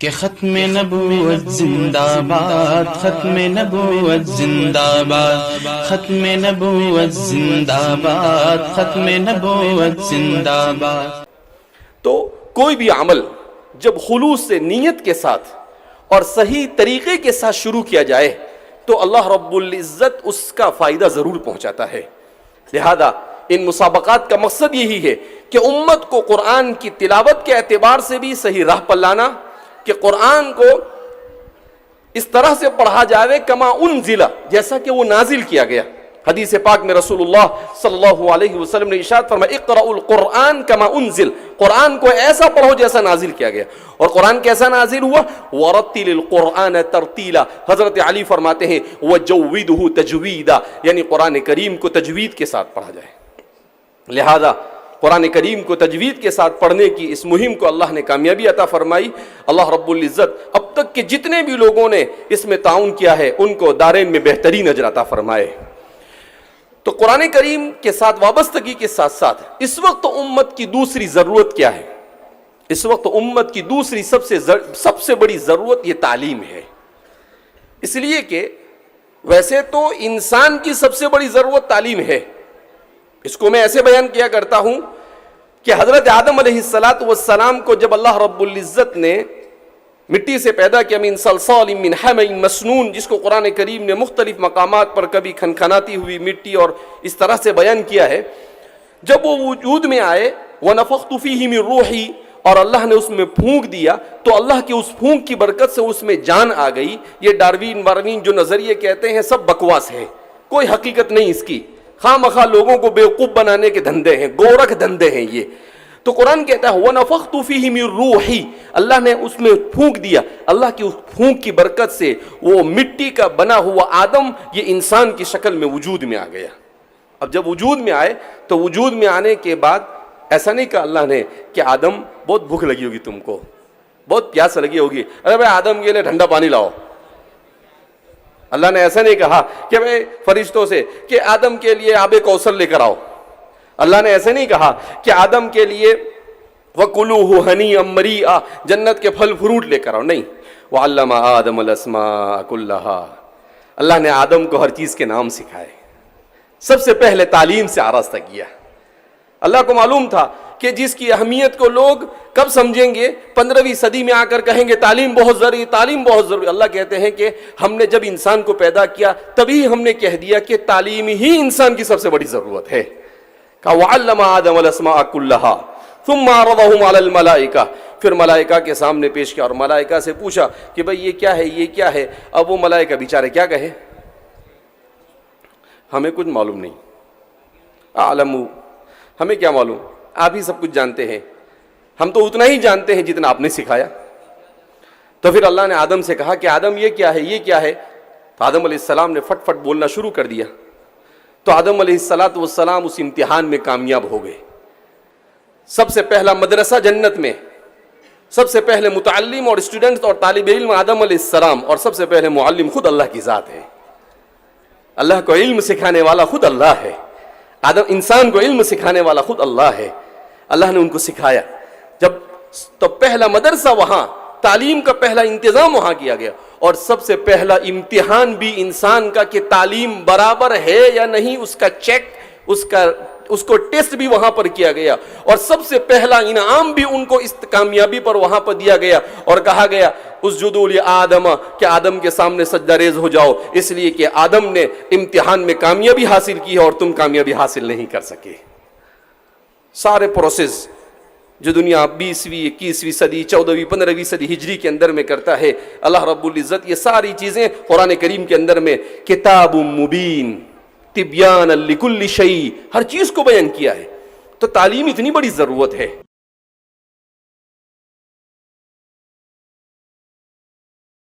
کہ ختم نبوت زندہ باد، ختم نبوت زندہ باد، ختم نبوت زندہ باد، ختم نبوت زندہ باد۔ تو کوئی بھی عمل جب خلوص سے، نیت کے ساتھ اور صحیح طریقے کے ساتھ شروع کیا جائے تو اللہ رب العزت اس کا فائدہ ضرور پہنچاتا ہے۔ لہذا ان مسابقات کا مقصد یہی ہے کہ امت کو قرآن کی تلاوت کے اعتبار سے بھی صحیح راہ پر لانا، کہ قرآن کو اس طرح سے پڑھا جائے کما انزل، جیسا کہ وہ نازل کیا گیا۔ حدیث پاک میں رسول اللہ صلی اللہ علیہ وسلم نے ارشاد فرمایا اقرأوا القرآن کما انزل، قرآن کو ایسا پڑھو جیسا نازل کیا گیا۔ اور قرآن کیسا نازل ہوا؟ ورتل القرآن ترتیلا، حضرت علی فرماتے ہیں وجودہ تجویدا، یعنی قرآن کریم کو تجوید کے ساتھ پڑھا جائے۔ لہذا قرآن کریم کو تجوید کے ساتھ پڑھنے کی اس مہم کو اللہ نے کامیابی عطا فرمائی۔ اللہ رب العزت اب تک کے جتنے بھی لوگوں نے اس میں تعاون کیا ہے ان کو دارین میں بہترین اجر عطا فرمائے۔ تو قرآن کریم کے ساتھ وابستگی کے ساتھ ساتھ اس وقت امت کی دوسری ضرورت کیا ہے؟ اس وقت امت کی دوسری سب سے بڑی ضرورت یہ تعلیم ہے۔ اس لیے کہ ویسے تو انسان کی سب سے بڑی ضرورت تعلیم ہے۔ اس کو میں ایسے بیان کیا کرتا ہوں کہ حضرت آدم علیہ السلام کو جب اللہ رب العزت نے مٹی سے پیدا کیا، من صلصال من حمإ مسنون، جس کو قرآن کریم نے مختلف مقامات پر کبھی کھنکھناتی ہوئی مٹی اور اس طرح سے بیان کیا ہے، جب وہ وجود میں آئے وَنَفَخْتُ فِيهِ مِن رُوحِي، اور اللہ نے اس میں پھونک دیا تو اللہ کی اس پھونک کی برکت سے اس میں جان آ گئی۔ یہ ڈاروین جو نظریے کہتے ہیں سب بکواس ہے، کوئی حقیقت نہیں اس کی، خواہ مخواہ لوگوں کو بیوقوف بنانے کے دھندے ہیں، گورکھ دھندے ہیں یہ۔ تو قرآن کہتا ہے وَنَفَخْتُ فِيهِ مِن رُوحِي، اللہ نے اس میں پھونک دیا، اللہ کی اس پھونک کی برکت سے وہ مٹی کا بنا ہوا آدم یہ انسان کی شکل میں وجود میں آ گیا۔ اب جب وجود میں آئے تو وجود میں آنے کے بعد ایسا نہیں کہا اللہ نے کہ آدم بہت بھوک لگی ہوگی، تم کو بہت پیاس لگی ہوگی، ارے بھائی آدم کے لیے ٹھنڈا پانی لاؤ۔ اللہ نے ایسا نہیں کہا کہ بھائی فرشتوں سے کہ آدم کے لیے آب کوثر لے کر آؤ۔ اللہ نے ایسے نہیں کہا کہ آدم کے لیے وَكُلُوهُ هَنِيئًا مَرِيئًا، جنت کے پھل فروٹ لے کر آؤ، نہیں۔ وَعَلَّمَ آدَمَ الْأَسْمَاءَ كُلَّهَا، اللہ نے آدم کو ہر چیز کے نام سکھائے، سب سے پہلے تعلیم سے آراستہ کیا۔ اللہ کو معلوم تھا کہ جس کی اہمیت کو لوگ کب سمجھیں گے، 15ویں صدی میں آ کر کہیں گے تعلیم بہت ضروری، تعلیم بہت ضروری۔ اللہ کہتے ہیں کہ ہم نے جب انسان کو پیدا کیا تبھی ہم نے کہہ دیا کہ تعلیم ہی انسان کی سب سے بڑی ضرورت ہے۔ کہا وَعَلَّمَ آدَمَ الْأَسْمَاءَ كُلَّهَا ثُمَّ عَرَضَهُمْ عَلَى الْمَلَائِكَةِ، پھر ملائکہ کے سامنے پیش کیا اور ملائکہ سے پوچھا کہ بھئی یہ کیا ہے، یہ کیا ہے۔ اب وہ ملائکہ بیچارے کیا کہے، ہمیں کچھ معلوم نہیں، اعلم، ہمیں کیا معلوم، آپ ہی سب کچھ جانتے ہیں، ہم تو اتنا ہی جانتے ہیں جتنا آپ نے سکھایا۔ تو پھر اللہ نے آدم سے کہا کہ آدم یہ کیا ہے، یہ کیا ہے۔ تو آدم علیہ السلام نے فٹ فٹ بولنا شروع کر دیا۔ تو آدم علیہ السلام اس امتحان میں کامیاب ہو گئے۔ سب سے پہلا مدرسہ جنت میں، سب سے پہلے متعلم اور اسٹوڈنٹ اور طالب علم آدم علیہ السلام، اور سب سے پہلے معلم خود اللہ کی ذات ہے۔ اللہ کو علم سکھانے والا خود اللہ ہے، انسان کو علم سکھانے والا خود اللہ ہے۔ اللہ نے ان کو سکھایا، جب تو پہلا مدرسہ وہاں، تعلیم کا پہلا انتظام وہاں کیا گیا، اور سب سے پہلا امتحان بھی انسان کا کہ تعلیم برابر ہے یا نہیں، اس کا چیک، اس کو ٹیسٹ بھی وہاں پر کیا گیا، اور سب سے پہلا انعام بھی ان کو اس کامیابی پر وہاں پر دیا گیا، اور کہا گیا اسجدوا لآدم، کہ آدم کے سامنے سجدہ ریز ہو جاؤ، اس لیے کہ آدم نے امتحان میں کامیابی حاصل کی ہے اور تم کامیابی حاصل نہیں کر سکے۔ سارے پروسیس جو دنیا 20ویں 21ویں صدی 14ویں 15ویں صدی ہجری کے اندر میں کرتا ہے، اللہ رب العزت یہ ساری چیزیں قرآن کریم کے اندر میں کتاب مبین تبیان لکل شیء، ہر چیز کو بیان کیا ہے۔ تو تعلیم اتنی بڑی ضرورت ہے۔